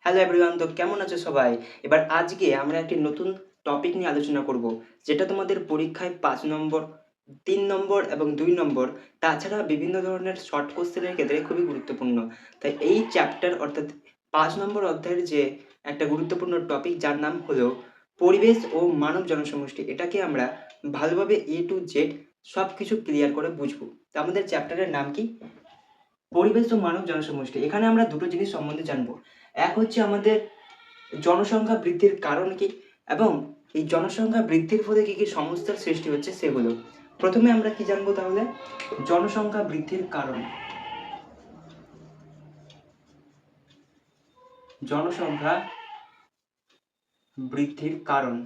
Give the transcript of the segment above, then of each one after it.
Hello everyone, তো কেমন আছো সবাই? এবার আজকে আমরা একটি নতুন টপিক নিয়ে আলোচনা করব, যেটা তোমাদের পরীক্ষায় 5 নম্বর, 3 নম্বর এবং 2 নম্বর, তাছাড়া বিভিন্ন ধরনের শর্ট কোশ্চেনের ক্ষেত্রে খুবই গুরুত্বপূর্ণ। তাই এই চ্যাপ্টার অর্থাৎ 5 নম্বর অধ্যায়ের যে একটা গুরুত্বপূর্ণ টপিক, যার নাম হলো পরিবেশ ও মানব জনসমষ্টি, এটাকে আমরা ভালোভাবে A to Z সব কিছু ক্লিয়ার করে বুঝবো। তো আমাদের চ্যাপ্টারের নাম কি? পরিবেশ ও মানব জনসমষ্টি। এখানে আমরা দুটো জিনিস সম্বন্ধে জানবো। এক হচ্ছে আমাদের জনসংখ্যা বৃদ্ধির কারণ কি, এবং এই জনসংখ্যা বৃদ্ধির ফলে কি কি সমস্যার সৃষ্টি হচ্ছে সেগুলো। প্রথমে আমরা কি জানবো তাহলে? জনসংখ্যা বৃদ্ধির কারণ। জনসংখ্যা বৃদ্ধির কারণ।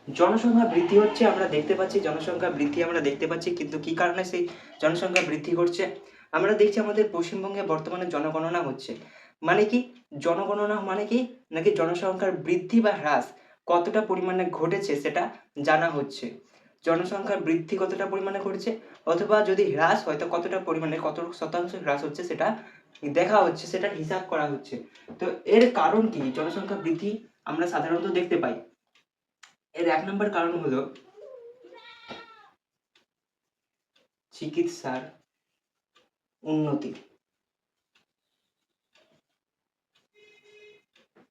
জনসংখ্যা বৃদ্ধি হচ্ছে, আমরা দেখতে পাচ্ছি জনসংখ্যা বৃদ্ধি আমরা দেখতে পাচ্ছি, কিন্তু কি কারণে সেই জনসংখ্যা বৃদ্ধি ঘটছে? আমরা দেখছি আমাদের পশ্চিমবঙ্গে বর্তমানে জনগণনা হচ্ছে। মানে কি জনগণনা মানে কি? নাকি জনসংখ্যার বৃদ্ধি বা হ্রাস কতটা পরিমাণে ঘটেছে সেটা জানা হচ্ছে। জনসংখ্যার বৃদ্ধি কতটা পরিমাণে ঘটেছে, অথবা যদি হ্রাস হয় তো কতটা পরিমাণে, কত শতাংশ হ্রাস হচ্ছে সেটা দেখা হচ্ছে, সেটা হিসাব করা হচ্ছে। তো এর কারণ কি? জনসংখ্যা বৃদ্ধি আমরা সাধারণত দেখতে পাই। এর 1 নম্বর কারণ হলো চিকিৎসার উন্নতি।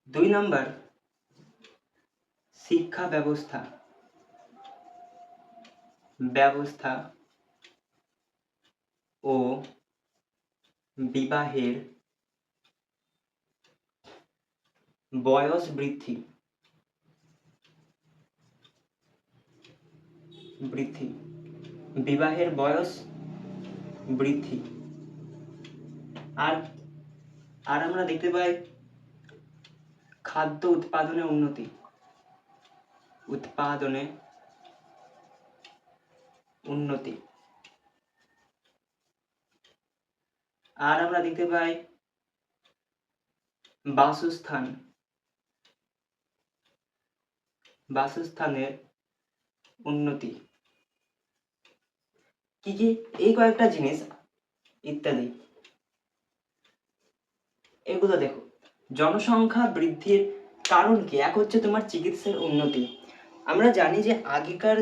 2 নম্বর শিক্ষা ব্যবস্থা ও বিবাহের বয়স বৃদ্ধি। বিবাহের বয়স বৃদ্ধি। আর আর আমরা দেখতে পাই খাদ্য উৎপাদনে উন্নতি। আর আমরা দেখতে পাই বাসস্থানের উন্নতি। কি কি? এই কয়েকটা জিনিস ইত্যাদি। এগুলো দেখো, জনসংখ্যা বৃদ্ধির কারণ কি? এক হচ্ছে তোমার চিকিৎসার উন্নতি। আমরা জানি যে আগেকার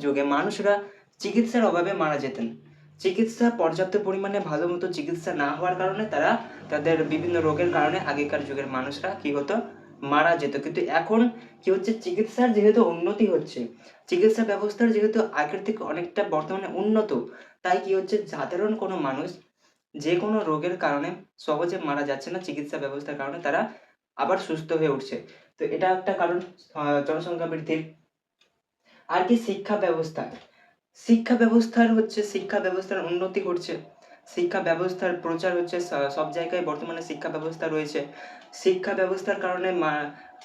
যুগে মানুষরা চিকিৎসার অভাবে মারা যেতেন। চিকিৎসা পর্যাপ্ত পরিমাণে ভালো মতো চিকিৎসা না হওয়ার কারণে তারা তাদের বিভিন্ন রোগের কারণে আগেকার যুগের মানুষরা কি হতো? মারা যেত। কিন্তু এখন কি হচ্ছে? চিকিৎসার যেহেতু উন্নতি হচ্ছে, চিকিৎসা ব্যবস্থার যেহেতু আগের থেকে অনেকটা বর্তমানে উন্নত, তাই কি হচ্ছে? সাধারণ কোনো মানুষ যে কোনো রোগের কারণে সহজে মারা যাচ্ছে না, চিকিৎসা ব্যবস্থার কারণে তারা আবার সুস্থ হয়ে উঠছে। তো এটা একটা কারণ জনসংখ্যা বৃদ্ধির। আর কি? শিক্ষা ব্যবস্থার উন্নতি ঘটছে, শিক্ষা ব্যবস্থার প্রচার হচ্ছে, সব জায়গায় বর্তমানে শিক্ষা ব্যবস্থা রয়েছে। শিক্ষা ব্যবস্থার কারণে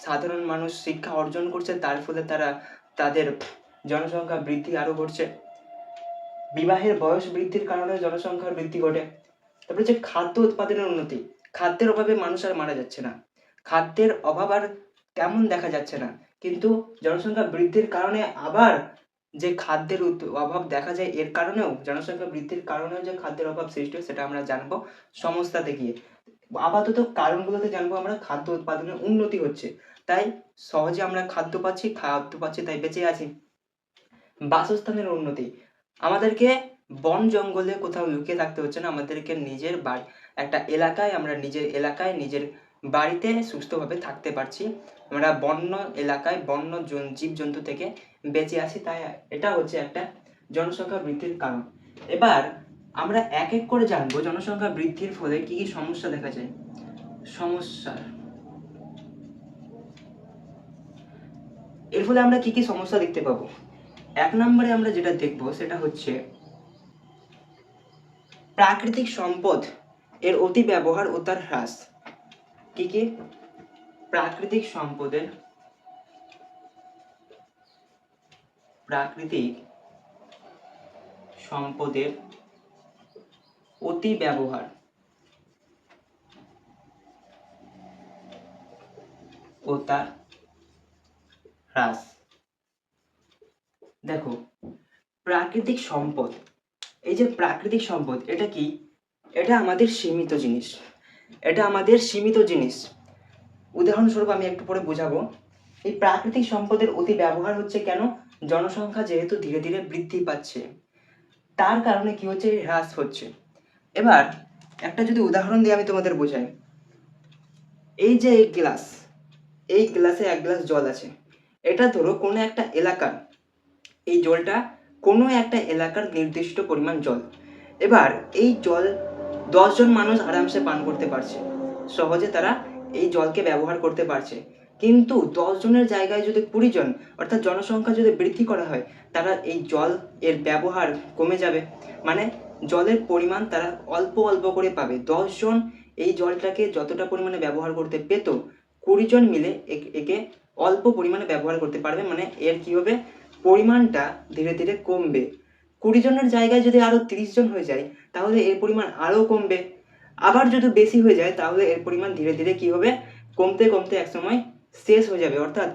সাধারণ মানুষ শিক্ষা অর্জন করছে, তার ফলে তাদের জনসংখ্যা বৃদ্ধি আরো ঘটছে। বিবাহের বয়স বৃদ্ধির কারণে জনসংখ্যার বৃদ্ধি ঘটে। তারপরে হচ্ছে খাদ্য উৎপাদনের উন্নতি। খাদ্যের অভাবে মানুষ আর মারা যাচ্ছে না, খাদ্যের অভাব আর তেমন দেখা যাচ্ছে না। কিন্তু জনসংখ্যা বৃদ্ধির কারণে আবার যে খাদ্যের অভাব দেখা যায়, এর কারণেও জনসংখ্যা বৃদ্ধির কারণেও যে খাদ্যের অভাব সৃষ্টি হয়, সেটা আমরা জানবো সমস্যাতে গিয়ে। আপাতত কারণগুলোতে জানবো আমরা খাদ্য উৎপাদনের উন্নতি হচ্ছে, তাই সহজে আমরা খাদ্য পাচ্ছি, তাই বেঁচে আছি। বাসস্থানের উন্নতি। আমাদেরকে বন জঙ্গলে কোথাও লুকিয়ে থাকতে হচ্ছে না, আমাদেরকে নিজের একটা এলাকায়, আমরা নিজের এলাকায় নিজের বাড়িতে সুস্থভাবে থাকতে পারছি। আমরা বন্য এলাকায় বন্য জীবজন্তু থেকে বেঁচে আছি, তাই এটা হচ্ছে একটা জনসংখ্যা বৃদ্ধির কারণ। এবার আমরা এক এক করে জানবো জনসংখ্যা বৃদ্ধির ফলে কি কি সমস্যা দেখা যায়। এর ফলে আমরা কি কি সমস্যা দেখতে পাবো? 1 নম্বরে আমরা যেটা দেখবো সেটা হচ্ছে প্রাকৃতিক সম্পদ এর অতি ব্যবহার ও তার হ্রাস। কি কি? প্রাকৃতিক সম্পদের অতি ব্যবহার ও তার হ্রাস। দেখো, প্রাকৃতিক সম্পদ, এই যে প্রাকৃতিক সম্পদ, এটা কি? এটা আমাদের সীমিত জিনিস। এটা আমাদের সীমিত জিনিস। উদাহরণস্বরূপ আমি একটু পরে বোঝাবো। এই প্রাকৃতিক সম্পদের অতি ব্যবহার হচ্ছে কেন? জনসংখ্যা যেহেতু ধীরে ধীরে বৃদ্ধি পাচ্ছে, তার কারণে কি হচ্ছে, হ্রাস হচ্ছে। এবার একটা যদি উদাহরণ দিয়ে আমি তোমাদের বোঝাই, এই যে এই গ্লাসে এক গ্লাস জল আছে, এটা ধরো কোনো একটা এলাকার, এই জলটা কোনো একটা এলাকার নির্দিষ্ট পরিমাণ জল। এবার এই জল 10 জন মানুষ আরামসে পান করতে পারছে, সহজে তারা এই জলকে ব্যবহার করতে পারছে। কিন্তু 10 জনের জায়গায় যদি 20 জন, অর্থাৎ জনসংখ্যা যদি বৃদ্ধি করা হয়, তারা এই জল এর ব্যবহার কমে যাবে। মানে জলের পরিমাণ তারা অল্প অল্প করে পাবে। 10 জন এই জলটাকে যতটা পরিমাণে ব্যবহার করতে পেত, 20 জন মিলে একে অল্প পরিমাণে ব্যবহার করতে পারবে। মানে এর কি হবে, পরিমাণটা ধীরে ধীরে কমবে। 20 জনের জায়গায় যদি আরো 30 জন হয়ে যায়, তাহলে এর পরিমাণ আরো কমবে। আবার যদি বেশি হয়ে যায়, তাহলে এর পরিমাণ ধীরে ধীরে কি হবে, কমতে কমতে একসময় শেষ হয়ে যাবে। অর্থাৎ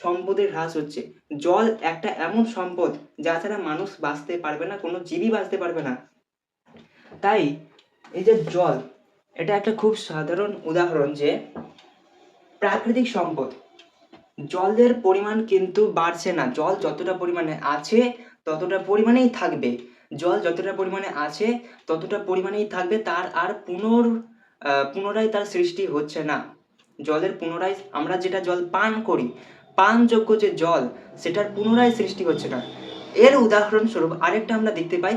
সম্পদের হ্রাস হচ্ছে। জল একটা এমন সম্পদ যা ছাড়া মানুষ বাঁচতে পারবে না, কোনো জীবই বাঁচতে পারবে না। তাই এই যে জল, এটা একটা খুব সাধারণ উদাহরণ যে প্রাকৃতিক সম্পদ, জলের পরিমাণ কিন্তু বাড়ছে না। জল যতটা পরিমাণে আছে ততটা পরিমাণেই থাকবে। জল যতটা পরিমাণে আছে ততটা পরিমাণেই থাকবে, তার আর পুনরায় তার সৃষ্টি হচ্ছে না। জলের পুনরায়, আমরা যেটা জল পান করি, পানযোগ্য যে জল, সেটার পুনরায় সৃষ্টি হচ্ছে না। এর উদাহরণস্বরূপ আরেকটা আমরা দেখতে পাই,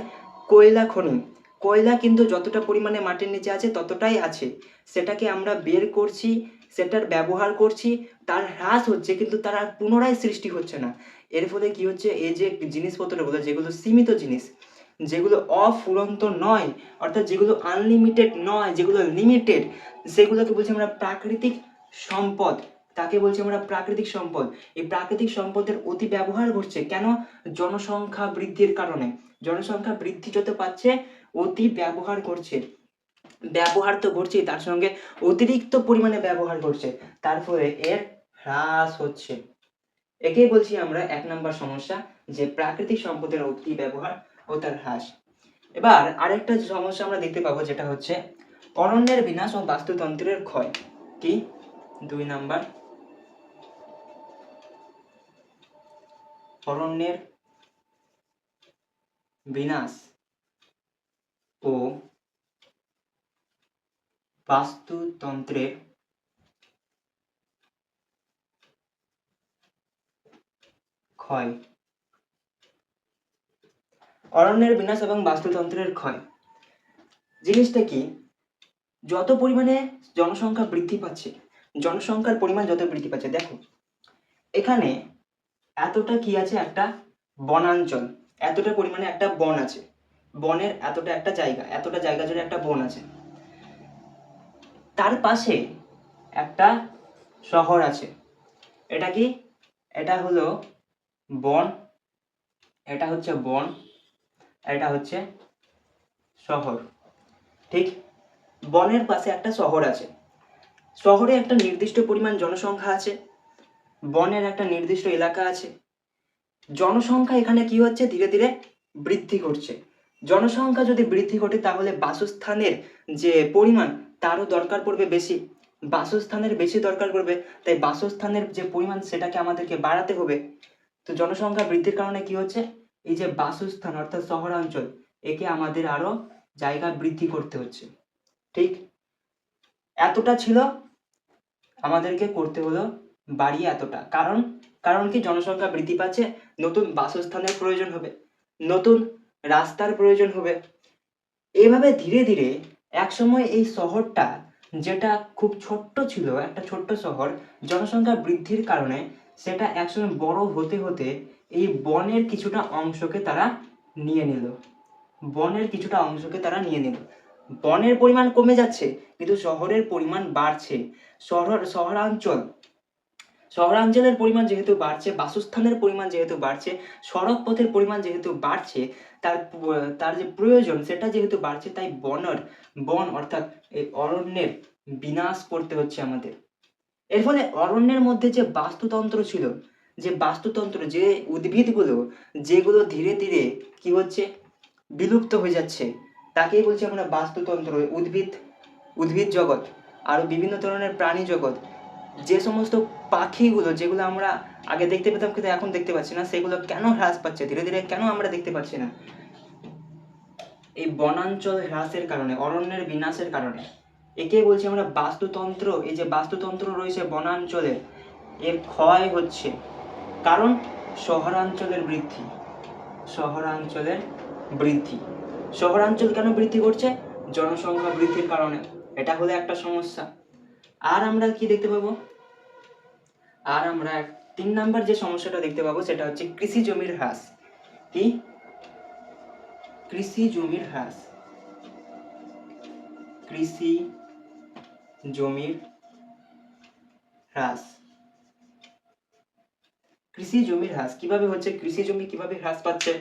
কয়লা খনি। কয়লা কিন্তু যতটা পরিমাণে মাটির নিচে আছে ততটাই আছে, সেটাকে আমরা বের করছি, সেটার ব্যবহার করছি, তার হ্রাস হচ্ছে, কিন্তু তার আর পুনরায় সৃষ্টি হচ্ছে না। এর ফলে কি হচ্ছে, এই যে জিনিসপত্রগুলো, যেগুলো সীমিত জিনিস, যেগুলো অফুরন্ত নয়, অর্থাৎ যেগুলো আনলিমিটেড নয়, যেগুলো লিমিটেড, সেগুলোকে বলছি আমরা প্রাকৃতিক সম্পদ। তাকে বলছি আমরা প্রাকৃতিক সম্পদ। এই প্রাকৃতিক সম্পদের অতি ব্যবহার ঘটছে কেন? জনসংখ্যা বৃদ্ধির কারণে। জনসংখ্যা বৃদ্ধি যত পাচ্ছে, অতি ব্যবহার করছে। ব্যবহার তো ঘটছেই, তার সঙ্গে অতিরিক্ত পরিমাণে ব্যবহার করছে, তার ফলে এর হ্রাস হচ্ছে। একেই বলছি আমরা 1 নম্বর সমস্যা, যে প্রাকৃতিক সম্পদের অতি ব্যবহার ও তার হ্রাস। এবার আরেকটা সমস্যা আমরা দেখতে পাবো, যেটা হচ্ছে অরণ্যের বিনাশ ও বাস্তুতন্ত্রের ক্ষয়। কি? 2 নম্বর, অরণ্যের বিনাশ ও বাস্তুতন্ত্রের ক্ষয়। অরণ্যের বিনাশ এবং বাস্তুতন্ত্রের ক্ষয় জিনিসটা কি? যত পরিমাণে জনসংখ্যা বৃদ্ধি পাচ্ছে, জনসংখ্যার পরিমাণ যত বৃদ্ধি পাচ্ছে, দেখো এখানে এতটা কি আছে, একটা বনাঞ্চল, এতটা পরিমাণে একটা বন আছে, বনের এতটা জায়গা জুড়ে একটা বন আছে। তার পাশে একটা শহর আছে। এটা কি? এটা হলো বন, এটা হচ্ছে বন, এটা হচ্ছে শহর। ঠিক, বনের পাশে একটা শহর আছে, শহরে একটা নির্দিষ্ট পরিমাণ জনসংখ্যা আছে, বনের একটা নির্দিষ্ট এলাকা আছে। জনসংখ্যা এখানে কি হচ্ছে, ধীরে ধীরে বৃদ্ধি ঘটছে। জনসংখ্যা যদি বৃদ্ধি ঘটে, তাহলে বাসস্থানের যে পরিমাণ, তারও দরকার পড়বে বেশি, বাসস্থানের বেশি দরকার পড়বে। তাই বাসস্থানের যে পরিমাণ, সেটাকে আমাদেরকে বাড়াতে হবে। তো জনসংখ্যা বৃদ্ধির কারণে কি হচ্ছে, এই যে বাসস্থান অর্থাৎ শহরাঞ্চল, একে আমাদের আরো জায়গা বৃদ্ধি করতে হচ্ছে। ঠিক, এতটা ছিল, আমাদেরকে করতে হলো বাড়িয়ে এতটা। কারণ কি, জনসংখ্যা বৃদ্ধি পাচ্ছে, নতুন বাসস্থানের প্রয়োজন হবে, নতুন রাস্তার প্রয়োজন হবে। এভাবে ধীরে ধীরে একসময় এই শহরটা, যেটা খুব ছোট্ট ছিল, একটা ছোট্ট শহর, জনসংখ্যা বৃদ্ধির কারণে সেটা একসময় বড় হতে হতে এই বনের কিছুটা অংশকে তারা নিয়ে নিল। বনের কিছুটা অংশকে তারা নিয়ে নিল। বনের পরিমাণ কমে যাচ্ছে, কিন্তু শহরের পরিমাণ বাড়ছে। শহরাঞ্চলের পরিমাণ যেহেতু বাড়ছে, বাসস্থানের পরিমাণ যেহেতু বাড়ছে, সড়ক পথের পরিমাণ যেহেতু বাড়ছে, তার যে প্রয়োজন সেটা যেহেতু বাড়ছে, তাই বন অর্থাৎ এই অরণ্যের বিনাশ করতে হচ্ছে আমাদের। এর ফলে অরণ্যের মধ্যে যে বাস্তুতন্ত্র ছিল, যে উদ্ভিদগুলো, যেগুলো ধীরে ধীরে কি হচ্ছে, বিলুপ্ত হয়ে যাচ্ছে, তাকেই বলছি আমরা বাস্তুতন্ত্র। উদ্ভিদ উদ্ভিদ জগৎ, আরও বিভিন্ন ধরনের প্রাণী জগৎ, যে সমস্ত পাখিগুলো যেগুলো আমরা আগে দেখতে পেতাম কিন্তু এখন দেখতে পাচ্ছি না, সেগুলো কেন হ্রাস পাচ্ছে ধীরে ধীরে, কেন আমরা দেখতে পাচ্ছি না? এই বনাঞ্চল হ্রাসের কারণে, অরণ্যের বিনাশের কারণে। একে বলছি আমরা বাস্তুতন্ত্র। এই যে বাস্তুতন্ত্র রয়েছে বনাঞ্চলের, এর ক্ষয় হচ্ছে। কারণ শহরাঞ্চলের বৃদ্ধি, শহরাঞ্চলের বৃদ্ধি। শহরাঞ্চল কেন বৃদ্ধি করছে? জনসংখ্যা বৃদ্ধির কারণে। এটা হলো একটা সমস্যা। আর আমরা কি দেখতে পাবো? আর আমরা 3 নাম্বার যে সমস্যাটা দেখতে পাবো সেটা হচ্ছে কৃষি জমির হ্রাস। কি? কৃষি জমির হ্রাস। কৃষি জমির হ্রাস। কৃষি জমির হ্রাস কিভাবে হচ্ছে? কৃষি জমি কিভাবে হ্রাস পাচ্ছে?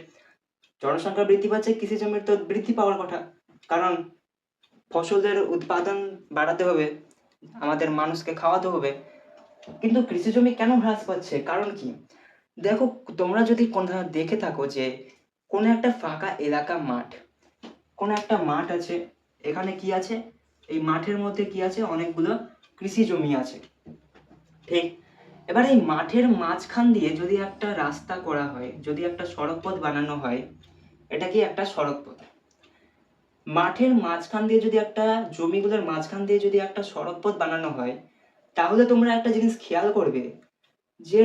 জনসংখ্যা বৃদ্ধি পাচ্ছে, কৃষি জমির তো বৃদ্ধি পাওয়ার কথা, কারণ ফসলের উৎপাদন বাড়াতে হবে, আমাদের মানুষকে খাওয়াতে হবে। কিন্তু কৃষি জমি কেন হ্রাস পাচ্ছে? কারণ কি? দেখো, তোমরা যদি কোথাও দেখে থাকো যে কোনো একটা ফাঁকা এলাকা, মাঠ, কোনো একটা মাঠ আছে, এখানে কি আছে? এই মাঠের মধ্যে কি আছে? অনেকগুলো কৃষি জমি আছে, ঠিক? এবার এই মাঠের মাঝখান দিয়ে যদি একটা রাস্তা করা হয়, যদি একটা সড়ক পথ বানানো হয়, এটা কি একটা সড়ক পথ? মাঠের মাঝখান দিয়ে যদি একটা, জমিগুলোর মাঝখান দিয়ে যদি একটা সড়ক পথ বানানো হয়, তাহলে তোমরা একটা জিনিস খেয়াল করবে যে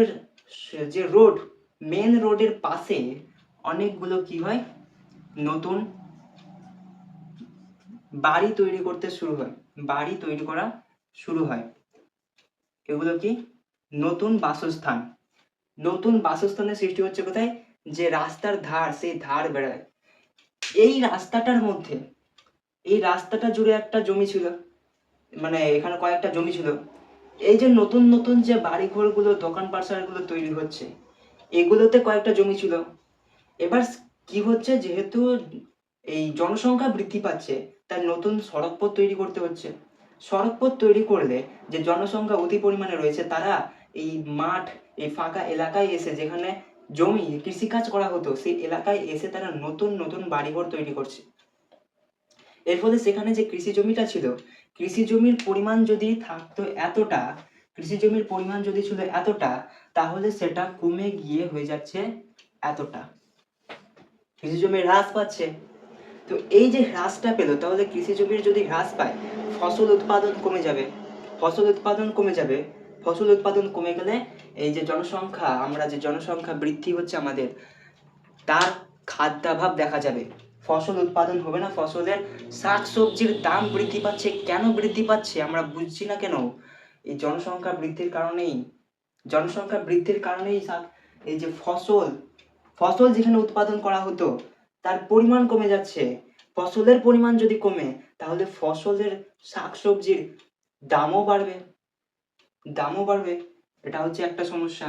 যে রোড, মেন রোডের পাশে অনেকগুলো কি হয়? নতুন বাড়ি তৈরি করতে শুরু হয়, বাড়ি তৈরি করা শুরু হয়। এগুলো কি? নতুন বাসস্থান। নতুন বাসস্থানের সৃষ্টি হচ্ছে কোথায়? যে রাস্তার ধার, সেই ধার বেড়ায়। এই রাস্তাটার মধ্যে, এই রাস্তাটা জুড়ে একটা জমি ছিল, মানে এখানে কয়েকটা জমি ছিল। এই যে নতুন নতুন যে বাড়ি ঘরগুলো, দোকান পাশারগুলো তৈরি হচ্ছে, এগুলোতে কয়েকটা জমি ছিল। এবার কি হচ্ছে? যেহেতু এই জনসংখ্যা বৃদ্ধি পাচ্ছে, তার নতুন সড়কপথ তৈরি করতে হচ্ছে। সড়কপথ তৈরি করলে যে জনসংখ্যা অতি পরিমাণে রয়েছে, তারা এই মাঠ, এই ফাঁকা এলাকায় এসে, যেখানে জমি কৃষিকাজ করা হতো, সেই এলাকায় এসে তারা নতুন নতুন বাড়িঘর তৈরি করছে। এর ফলে সেখানে যে কৃষি জমিটা ছিল, কৃষি জমির পরিমাণ যদি থাকতো এতটা, কৃষি জমির পরিমাণ যদি ছিল এতটা, তাহলে সেটা কমে গিয়ে হয়ে যাচ্ছে এতটা। কৃষি জমি হ্রাস পাচ্ছে। তো এই যে হ্রাসটা পেলো, তাহলে কৃষি জমির যদি হ্রাস পায়, ফসল উৎপাদন কমে যাবে। ফসল উৎপাদন কমে যাবে। ফসল উৎপাদন কমে গেলে এই যে জনসংখ্যা, আমরা যে জনসংখ্যা বৃদ্ধি হচ্ছে আমাদের, তার খাদ্যাভাব দেখা যাবে। ফসল উৎপাদন হবে না, ফসলের শাকসবজির দাম বৃদ্ধি পাচ্ছে। কেন বৃদ্ধি পাচ্ছে আমরা বুঝছি না কেন? এই জনসংখ্যা বৃদ্ধির কারণেই। জনসংখ্যা বৃদ্ধির কারণেই এই যে ফসল, ফসল যেখানে উৎপাদন করা হতো, তার পরিমাণ কমে যাচ্ছে। ফসলের পরিমাণ যদি কমে, তাহলে ফসলের শাকসবজির দামও বাড়বে, দামও বাড়বে। এটা হচ্ছে একটা সমস্যা।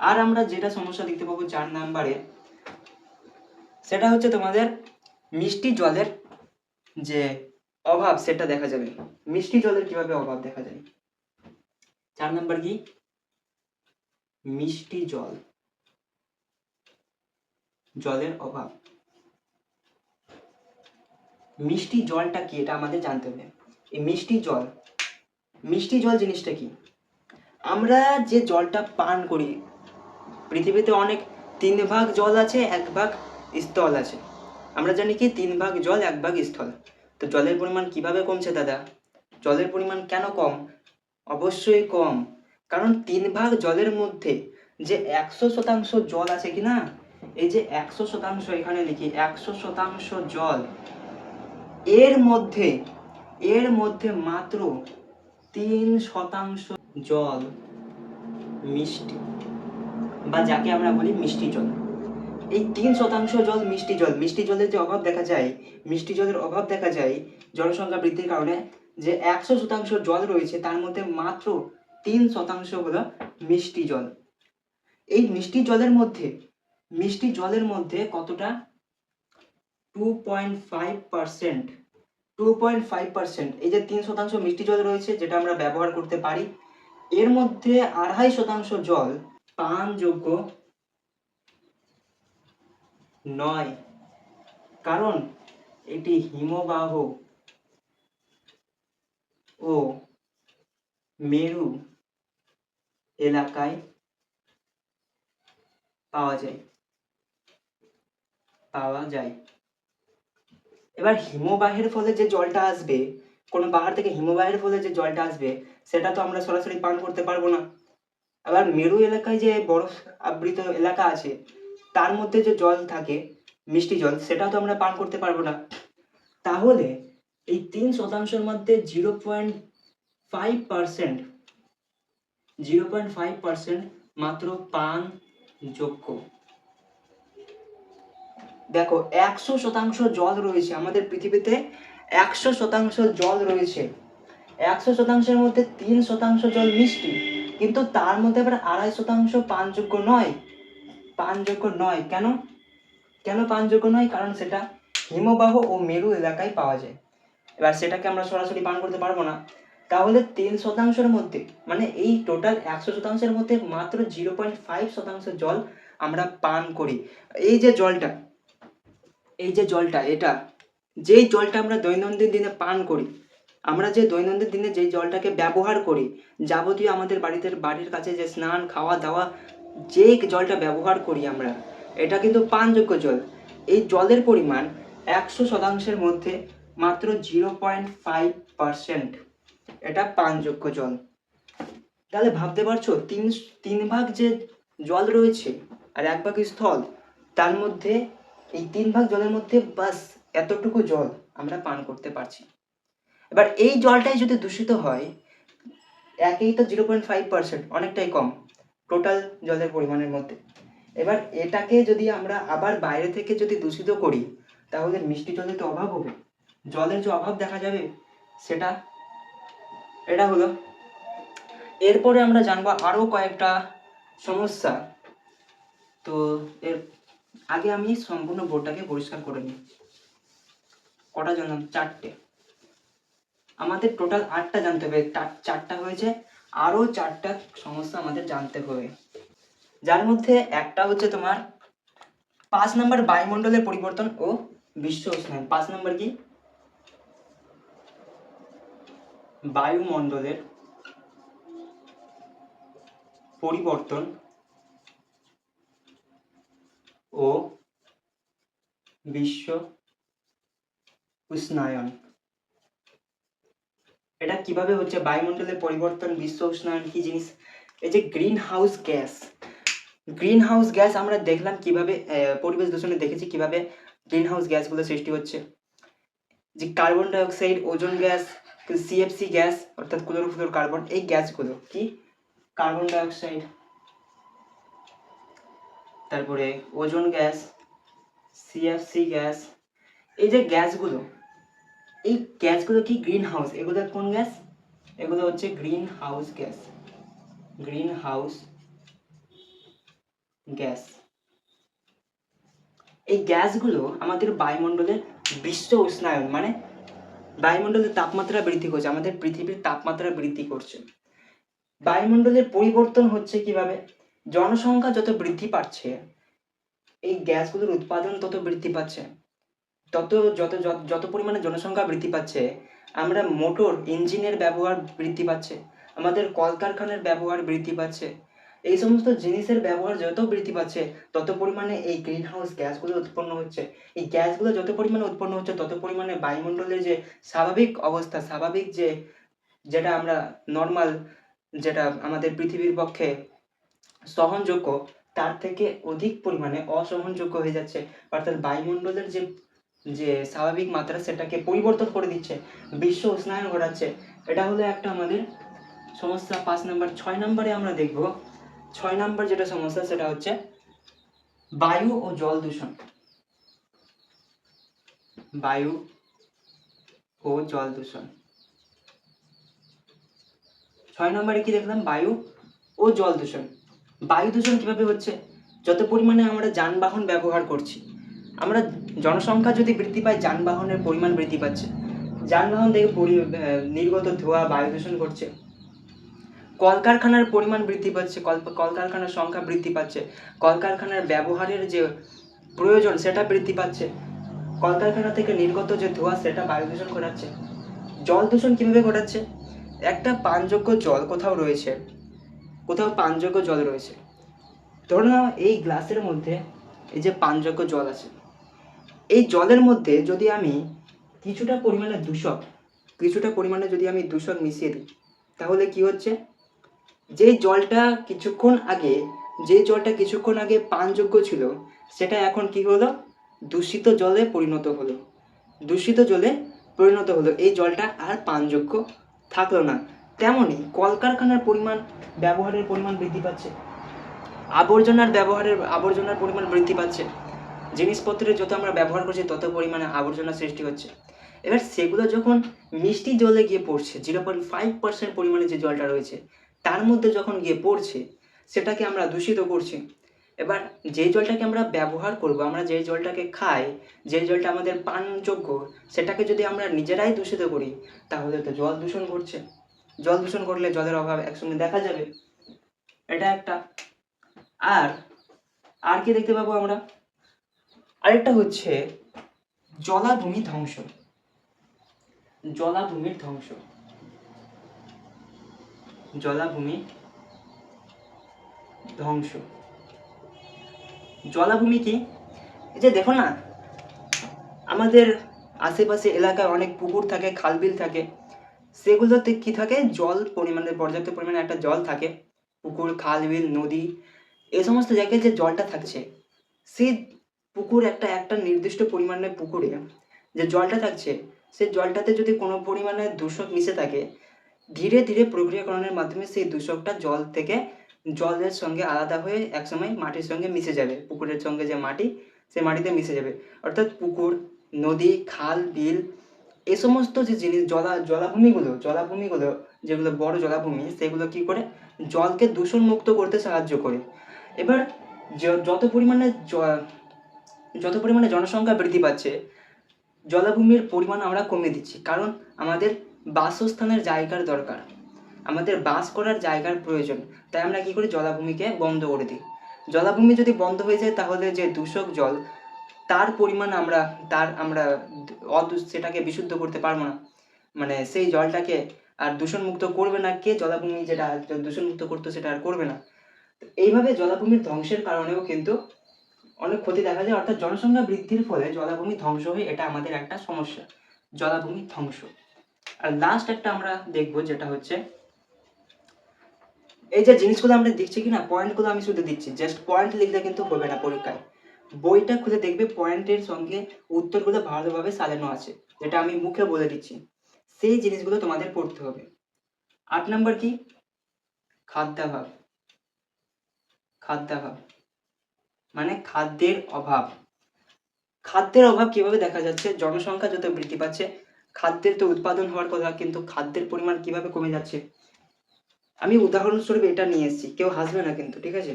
আর আমরা যেটা সমস্যা দেখতে পাবো 4 নাম্বারে, সেটা হচ্ছে তোমাদের মিষ্টি জলের যে অভাব, সেটা দেখা যাবে। মিষ্টি জলের কিভাবে অভাব দেখা যায়? 4 নাম্বার কি? মিষ্টি জল, জলের অভাব। মিষ্টি জলটা কি, এটা আমাদের জানতে হবে। এই মিষ্টি জল, মিষ্টি জল জিনিসটা কি? আমরা যে জলটা পান করি, পৃথিবীতে অনেক 3 ভাগ জল আছে, 1 ভাগ স্থল আছে। আমরা জানি কি 3 ভাগ জল, 1 ভাগ স্থল। তো জলের পরিমাণ কিভাবে কমছে দাদা? জলের পরিমাণ কেন কম? অবশ্যই কম, কারণ 3 ভাগ জলের মধ্যে যে 100% জল আছে কি না, এই যে 100%, এখানে লিখি 100% জল, এর মধ্যে, এর মধ্যে মাত্র 3% জল মিষ্টি, বা যাকে আমরা বলি মিষ্টি জল। এই 3% জল মিষ্টি জল। মিষ্টি জলের যে অভাব দেখা যায়, মিষ্টি জলের অভাব দেখা যায় জনসংখ্যা বৃদ্ধির কারণে। যে 100% জল রয়েছে, তার মধ্যে মাত্র 3% হলো মিষ্টি জল। এই মিষ্টি জলের মধ্যে, মিষ্টি জলের মধ্যে কতটা? 2.5%। 2.5%। এই যে 3% মিষ্টি জল রয়েছে, যেটা আমরা ব্যবহার করতে পারি, এর মধ্যে 2.5% জল পানযোগ্য নয়, কারণ এটি হিমবাহ, ও মেরু এলাকায় পাওয়া যায়। এবার হিমবাহের ফলে যে জলটা আসবে, কোনো পাহাড় থেকে হিমবাহের ফলে যে জলটা আসবে, সেটা তো আমরা সরাসরি পান করতে পারবো না। আবার মেরু এলাকায় যে বরফ আবৃত এলাকা আছে, তার মধ্যে যে জল থাকে, মিষ্টি জল, সেটাও তো আমরা পান করতে পারবো না। তাহলে এই 3% মধ্যে 0.5% মাত্র পান যোগ্য। দেখো 100% জল রয়েছে আমাদের পৃথিবীতে, 100% জল রয়েছে, 100%-এর মধ্যে 3% জল মিষ্টি, কিন্তু তার মধ্যে আবার 2.5% পানযোগ্য নয়। কেন পানযোগ্য নয়? কারণ সেটা হিমবাহ ও মেরু এলাকায় পাওয়া যায়। এবার সেটাকে আমরা সরাসরি পান করতে পারবো না। তাহলে 3%-এর মধ্যে, মানে এই টোটাল 100%-এর মধ্যে মাত্র 0.5% জল আমরা পান করি। এই যে জলটা, এটা যেই জলটা আমরা দৈনন্দিন দিনে পান করি, আমরা যে দৈনন্দিন দিনে যেই জলটাকে ব্যবহার করি, যাবতীয় আমাদের বাড়ির কাছে যে স্নান, খাওয়া দাওয়া, যে জলটা ব্যবহার করি আমরা, এটা কিন্তু পানযোগ্য জল। এই জলের পরিমাণ 100%-এর মধ্যে মাত্র 0.5%, এটা পানযোগ্য জল। তাহলে ভাবতে পারছো, তিন ভাগ যে জল রয়েছে আর 1 ভাগ স্থল, তার মধ্যে এই 3 ভাগ জলের মধ্যে বাস এতটুকু জল আমরা পান করতে পারছি। এবার এই জলটাই যদি দূষিত হয়, একেই তো 0.5%, অনেকটাই কম টোটাল জলের পরিমাণের মধ্যে। এবার এটাকে যদি আমরা আবার বাইরে থেকে যদি দূষিত করি, তাহলে মিষ্টি জলের তো অভাব হবে, জলের যে অভাব দেখা যাবে, এটা হলো। এরপরে আমরা জানবো আরো কয়েকটা সমস্যা। তো এর আগে আমি সম্পূর্ণ বোর্ডটাকে পরিষ্কার করে নিই। কটা জানলাম? 4টে। আমাদের টোটাল 8টা জানতে হবে, 4টা হয়েছে, আরো 4টা সমস্যা আমাদের জানতে হবে, যার মধ্যে একটা হচ্ছে তোমার 5 নম্বর বায়ুমণ্ডলের পরিবর্তন ও বিশ্ব উষ্ণায়ন। 5 নম্বর কি? বায়ুমণ্ডলের পরিবর্তন ও বিশ্ব উষ্ণায়ন। এটা কিভাবে হচ্ছে? বায়ুমণ্ডলের পরিবর্তন, বিশ্ব উষ্ণায়ন কি জিনিস? এই যে গ্রিন হাউস গ্যাস আমরা দেখলাম কিভাবে, পরিবেশ দূষণে দেখেছি কিভাবে গ্রিন হাউস গ্যাসগুলো সৃষ্টি হচ্ছে। যে carbon dioxide, ozone gas, CFC gas অর্থাৎ ক্লোরোফ্লোরোকার্বন, এই গ্যাসগুলো কি? কার্বন ডাই অক্সাইড, তারপরে ওজোন গ্যাস, সিএফসি গ্যাস, এই যে গ্যাসগুলো, এই গ্যাসগুলো কি? Greenhouse. এগুলো কোন গ্যাস? এগুলো হচ্ছে গ্রিন হাউস গ্যাস। এই গ্যাসগুলো আমাদের বায়ুমণ্ডলের বিশ্ব উষ্ণায়ন, মানে বায়ুমণ্ডলের তাপমাত্রা বৃদ্ধি করছে, আমাদের পৃথিবীর তাপমাত্রা বৃদ্ধি করছে। বায়ুমণ্ডলের পরিবর্তন হচ্ছে কিভাবে? জনসংখ্যা যত বৃদ্ধি পাচ্ছে, এই গ্যাসগুলোর উৎপাদন তত বৃদ্ধি পাচ্ছে। যত পরিমাণে জনসংখ্যা বৃদ্ধি পাচ্ছে, আমরা মোটর ইঞ্জিনের ব্যবহার বৃদ্ধি পাচ্ছে, আমাদের কলকারখানার ব্যবহার বৃদ্ধি পাচ্ছে। এই সমস্ত জিনিসের ব্যবহার যত বৃদ্ধি পাচ্ছে, তত পরিমাণে এই গ্রিন হাউস গ্যাসগুলো উৎপন্ন হচ্ছে। এই গ্যাসগুলো যত পরিমাণে উৎপন্ন হচ্ছে, তত পরিমাণে বায়ুমণ্ডলের যে স্বাভাবিক অবস্থা, স্বাভাবিক যেটা আমরা নর্মাল, যেটা আমাদের পৃথিবীর পক্ষে সহনযোগ্য, তার থেকে অধিক পরিমাণে অসহনযোগ্য হয়ে যাচ্ছে। অর্থাৎ বায়ুমণ্ডলের যে স্বাভাবিক মাত্রা, সেটাকে পরিবর্তন করে দিচ্ছে, বিশ্ব উষ্ণায়ন ঘটাচ্ছে। এটা হলো একটা আমাদের সমস্যা 5 নম্বর। 6 নম্বরে আমরা দেখব, 6 নম্বর যেটা সমস্যা, সেটা হচ্ছে বায়ু ও জল দূষণ। বায়ু ও জল দূষণ। 6 নম্বরে কি দেখলাম? বায়ু ও জল দূষণ। বায়ু দূষণ কিভাবে হচ্ছে? যত পরিমাণে আমরা যানবাহন ব্যবহার করছি, আমরা জনসংখ্যা যদি বৃদ্ধি পায়, যানবাহনের পরিমাণ বৃদ্ধি পাচ্ছে, যানবাহন থেকে নির্গত ধোঁয়া বায়ু দূষণ করছে। কলকারখানার পরিমাণ বৃদ্ধি পাচ্ছে, কলকারখানার সংখ্যা বৃদ্ধি পাচ্ছে, কলকারখানার ব্যবহারের যে প্রয়োজন সেটা বৃদ্ধি পাচ্ছে, কলকারখানা থেকে নির্গত যে ধোঁয়া, সেটা বায়ু দূষণ ঘটাচ্ছে। জল দূষণ কিভাবে ঘটাচ্ছে? একটা পানযোগ্য জল কোথাও রয়েছে, কোথাও পানযোগ্য জল রয়েছে, ধরে নাও এই গ্লাসের মধ্যে এই যে পানযোগ্য জল আছে, এই জলের মধ্যে যদি আমি কিছুটা পরিমাণে যদি আমি দূষক মিশিয়ে দিই, তাহলে কি হচ্ছে, যে জলটা কিছুক্ষণ আগে পানযোগ্য ছিল, সেটা এখন কি হলো, দূষিত জলে পরিণত হলো। এই জলটা আর পানযোগ্য থাকলো না। তেমনই কলকারখানার ব্যবহারের পরিমাণ বৃদ্ধি পাচ্ছে, আবর্জনার পরিমাণ বৃদ্ধি পাচ্ছে, জিনিসপত্রের যত আমরা ব্যবহার করছি তত পরিমাণে আবর্জনা সৃষ্টি হচ্ছে। এবার সেগুলো যখন মিষ্টি জলে গিয়ে পড়ছে, 0.5% পরিমাণে যে জলটা রয়েছে তার মধ্যে যখন গিয়ে পড়ছে, সেটাকে আমরা দূষিত করছি। এবার যে জলটাকে আমরা ব্যবহার করব, আমরা যে জলটাকে খাই, যে জলটা আমাদের পানযোগ্য, সেটাকে যদি আমরা নিজেরাই দূষিত করি, তাহলে তো জল দূষণ ঘটছে। জল দূষণ ঘটলে জলের অভাব একসঙ্গে দেখা যাবে, এটা একটা। আর কি দেখতে পাবো আমরা, আরেকটা হচ্ছে জলাভূমির ধ্বংস। জলাভূমি কি, এই যে দেখো না, আমাদের আশেপাশে এলাকায় অনেক পুকুর থাকে, খালবিল থাকে, সেগুলোতে কি থাকে, পর্যাপ্ত পরিমাণে একটা জল থাকে। পুকুর, খালবিল, নদী, এই সমস্ত জায়গায় যে জলটা থাকছে, সেই পুকুর একটা নির্দিষ্ট পরিমাণে পুকুরে যে জলটা থাকছে, সেই জলটাতে যদি কোনো পরিমাণে দূষক মিশে থাকে, ধীরে ধীরে প্রক্রিয়াকরণের মাধ্যমে সেই দূষকটা জলের সঙ্গে আলাদা হয়ে একসময় মাটির সঙ্গে মিশে যাবে। পুকুরের সঙ্গে যে মাটি, সেই মাটিতে মিশে যাবে। অর্থাৎ পুকুর, নদী, খাল, বিল, এ সমস্ত যে জিনিস, জলাভূমিগুলো যেগুলো বড় জলাভূমি, সেগুলো কি করে, জলকে দূষণ মুক্ত করতে সাহায্য করে। এবার যত পরিমাণে জনসংখ্যা বৃদ্ধি পাচ্ছে, জলাভূমির পরিমাণ আমরা কমিয়ে দিচ্ছি, কারণ আমাদের বাসস্থানের জায়গার দরকার, আমাদের বাস করার জায়গার প্রয়োজন। তাই আমরা কি করি, জলাভূমিকে বন্ধ করে দিই। জলাভূমি যদি বন্ধ হয়ে যায়, তাহলে যে দূষক জল, তার পরিমাণ আমরা সেটাকে বিশুদ্ধ করতে পারবো না। মানে সেই জলটাকে আর দূষণমুক্ত করবে না কে, জলাভূমি যেটা দূষণমুক্ত করতো সেটা আর করবে না। এইভাবে জলাভূমির ধ্বংসের কারণেও কিন্তু অনেক ক্ষতি দেখা যায়। অর্থাৎ জনসংখ্যা বৃদ্ধির ফলে জলাভূমি ধ্বংস হয়, এটা আমাদের একটা সমস্যা, জলাভূমি ধ্বংস। আর লাস্ট একটা আমরা দেখবো, যেটা হচ্ছে এই যে জিনিসগুলো আমরা দেখছি কিনা, পয়েন্টগুলো আমি শুধু দিচ্ছি, জাস্ট পয়েন্ট লিখলে কিন্তু হবে না পরীক্ষায়। বইটা খুলে দেখবে পয়েন্টের সঙ্গে উত্তরগুলো ভালোভাবে সাজানো আছে, যেটা আমি মুখে বলে দিচ্ছি, সেই জিনিসগুলো তোমাদের পড়তে হবে। 8 নম্বর কি, খাদ্যাভাব মানে খাদ্যের অভাব। কিভাবে দেখা যাচ্ছে, জনসংখ্যা যত বৃদ্ধি পাচ্ছে, খাদ্যের তো উৎপাদন হওয়ার কথা, কিন্তু খাদ্যের পরিমাণ কিভাবে কমে যাচ্ছে। আমি উদাহরণস্বরূপ এটা নিয়ে এসেছি, কেউ হাসবে না কিন্তু, ঠিক আছে।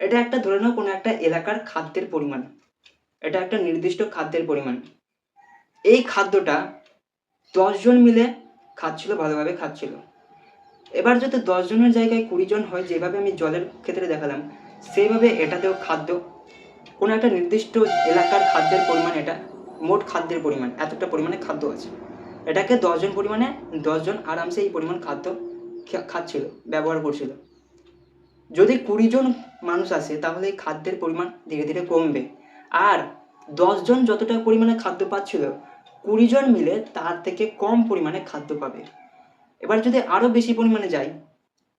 এটা একটা ধরে নাও কোনো একটা এলাকার খাদ্যের পরিমাণ, এটা একটা নির্দিষ্ট খাদ্যের পরিমাণ। এই খাদ্যটা 10 জন মিলে ভালোভাবে খাচ্ছিল। এবার যদি 10 জনের জায়গায় 20 জন হয়, যেভাবে আমি জলের ক্ষেত্রে দেখালাম, সেইভাবে এটাতেও কোনো একটা নির্দিষ্ট এলাকার খাদ্যের পরিমাণ, এটা মোট খাদ্যের পরিমাণ, এতটা পরিমাণে খাদ্য আছে, এটাকে 10 জন আরামসে এই পরিমাণ খাদ্য খাচ্ছিল, ব্যবহার করছিল। যদি 20 জন মানুষ আসে, তাহলে এই খাদ্যের পরিমাণ ধীরে ধীরে কমবে। আর 10 জন যতটা পরিমাণে খাদ্য পাচ্ছিল, 20 জন মিলে তার থেকে কম পরিমাণে খাদ্য পাবে। এবার যদি আরও বেশি পরিমাণে যায়,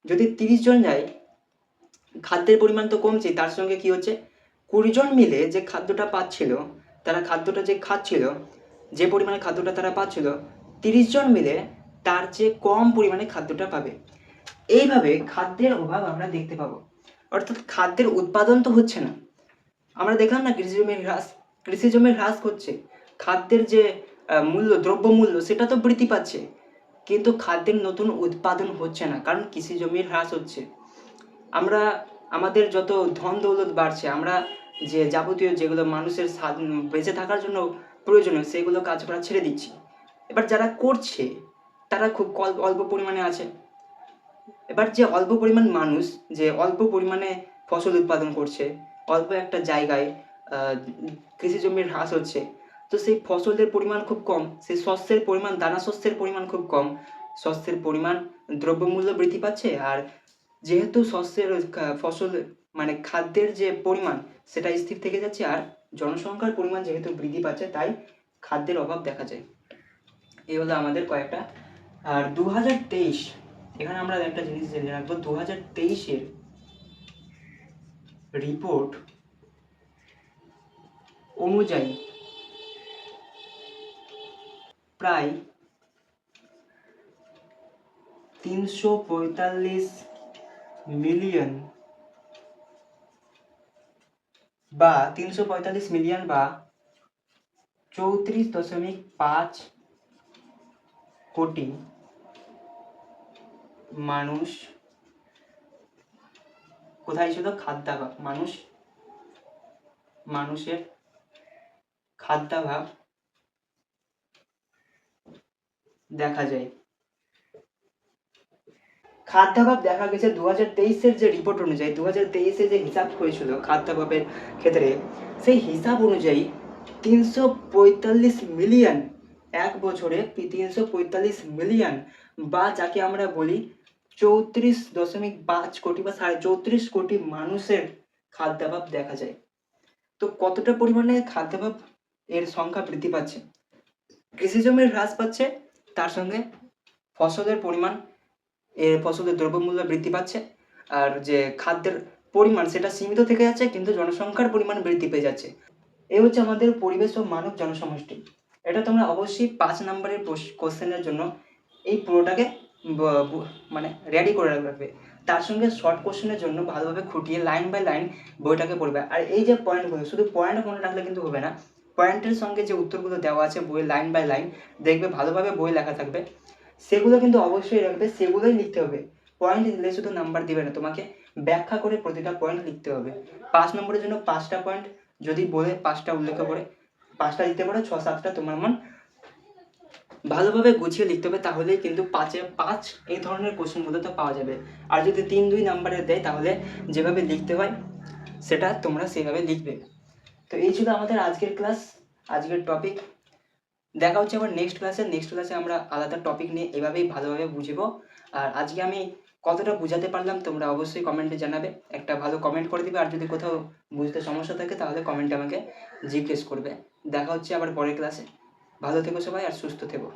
যদি 30 জন যায়, খাদ্যের পরিমাণ তো কমছে, তার সঙ্গে কি হচ্ছে, 20 জন মিলে যে খাদ্যটা পাচ্ছিল, যে পরিমাণে খাদ্যটা তারা পাচ্ছিল, 30 জন মিলে তার চেয়ে কম পরিমাণে খাদ্যটা পাবে। এইভাবে খাদ্যের অভাব আমরা দেখতে পাবো। অর্থাৎ খাদ্যের উৎপাদন তো হচ্ছে না, আমরা দেখলাম না কৃষি জমির হ্রাস হচ্ছে, খাদ্যের যে দ্রব্যমূল্য সেটা তো বৃদ্ধি পাচ্ছে, কিন্তু খাদ্যের নতুন উৎপাদন হচ্ছে না, কারণ কৃষি জমির হ্রাস হচ্ছে। আমাদের যত ধন দৌলত বাড়ছে, আমরা যে যাবতীয় যেগুলো মানুষের বেঁচে থাকার জন্য প্রয়োজনীয়, সেগুলো কাজ করা ছেড়ে দিচ্ছি। এবার যারা করছে তারা খুব অল্প পরিমাণে আছে। এবার যে অল্প পরিমাণ মানুষ যে অল্প পরিমাণে ফসল উৎপাদন করছে, অল্প একটা জায়গায় কৃষি জমির হ্রাস হচ্ছে, তো সেই ফসলের পরিমাণ খুব কম, সেই দানা শস্যের পরিমাণ খুব কম, শস্যের পরিমাণ, দ্রব্যমূল্য বৃদ্ধি পাচ্ছে। আর যেহেতু শস্যের ফসল মানে খাদ্যের যে পরিমাণ সেটা স্থির থেকে যাচ্ছে, আর জনসংখ্যার পরিমাণ যেহেতু বৃদ্ধি পাচ্ছে তাই খাদ্যের অভাব দেখা যায়। এই হলো আমাদের কয়েকটা। আর 2023, এখানে আমরা একটা জিনিস জেনে রাখবো, 2023-এর রিপোর্ট অনুযায়ী প্রায় 345 মিলিয়ন বা 34.5 কোটি মানুষ কোথায় ছিল? খাদ্যাভাব। মানুষের খাদ্যাভাব দেখা যায়। খাদ্যাভাব দেখা গেছে 2023-এর যে রিপোর্ট অনুযায়ী, 2023-এ যে হিসাব হয়েছিল খাদ্যাভাবের ক্ষেত্রে, সেই হিসাব অনুযায়ী 345 মিলিয়ন, এক বছরে 345 মিলিয়ন, বা যাকে আমরা বলি 34.5 কোটি বা 34.5 কোটি মানুষের খাদ্যাভাব দেখা যায়। তো কতটা পরিমাণে খাদ্যাভাব এর সংখ্যা বৃদ্ধি পাচ্ছে? কৃষি জমির হ্রাস পাচ্ছে, তার সঙ্গে ফসলের পরিমাণ, ফসলের দ্রব্যমূল্য বৃদ্ধি পাচ্ছে, আর যে খাদ্যের পরিমাণ সেটা সীমিত থেকে যাচ্ছে, কিন্তু জনসংখ্যার পরিমাণ বৃদ্ধি পেয়ে যাচ্ছে। এই হচ্ছে আমাদের পরিবেশ ও মানব জনসমষ্টি। এটা তোমরা অবশ্যই 5 নম্বরের কোশ্চেনের জন্য এই পুরোটাকে মানে রেডি করে রাখবে। তার সঙ্গে শর্ট কোশ্চেনের জন্য ভালোভাবে খুঁটিয়ে লাইন বাই লাইন বইটাকে পড়বে। আর এই যে পয়েন্টগুলো, শুধু পয়েন্ট মনে রাখলে কিন্তু হবে না, পয়েন্টের সঙ্গে যে উত্তরগুলো দেওয়া আছে বই লাইন বাই লাইন, দেখবে ভালোভাবে বই লেখা থাকবে, সেগুলো কিন্তু অবশ্যই রাখবে, সেগুলোই লিখতে হবে। পয়েন্ট দিলে শুধু নাম্বার দিবে না, তোমাকে ব্যাখ্যা করে প্রতিটা পয়েন্ট লিখতে হবে। 5 নম্বরের জন্য 5টা পয়েন্ট, যদি বলে 5টা উল্লেখ করে 5টা দিতে পারো, 6-7টা তোমার মন, ভালোভাবে গুছিয়ে লিখতে হবে, তাহলেই কিন্তু 5-এ 5 এই ধরনের কোশ্চেনগুলো তো পাওয়া যাবে। আর যদি 3-2 নাম্বারের দেয়, তাহলে যেভাবে লিখতে হয় সেটা তোমরা সেভাবে লিখবে। তো এই ছিল আমাদের আজকের ক্লাস, আজকের টপিক। দেখা হচ্ছে আবার নেক্সট ক্লাসে আমরা আলাদা টপিক নিয়ে এভাবেই ভালোভাবে বুঝবো। আর আজকে আমি কতটা বুঝাতে পারলাম তোমরা অবশ্যই কমেন্টে জানাবে, একটা ভালো কমেন্ট করে দিবে। আর যদি কোথাও বুঝতে সমস্যা থাকে তাহলে কমেন্টে আমাকে জিজ্ঞেস করবে। দেখা হচ্ছে আবার পরের ক্লাসে। ভালো থেকো সবাই আর সুস্থ থেকো।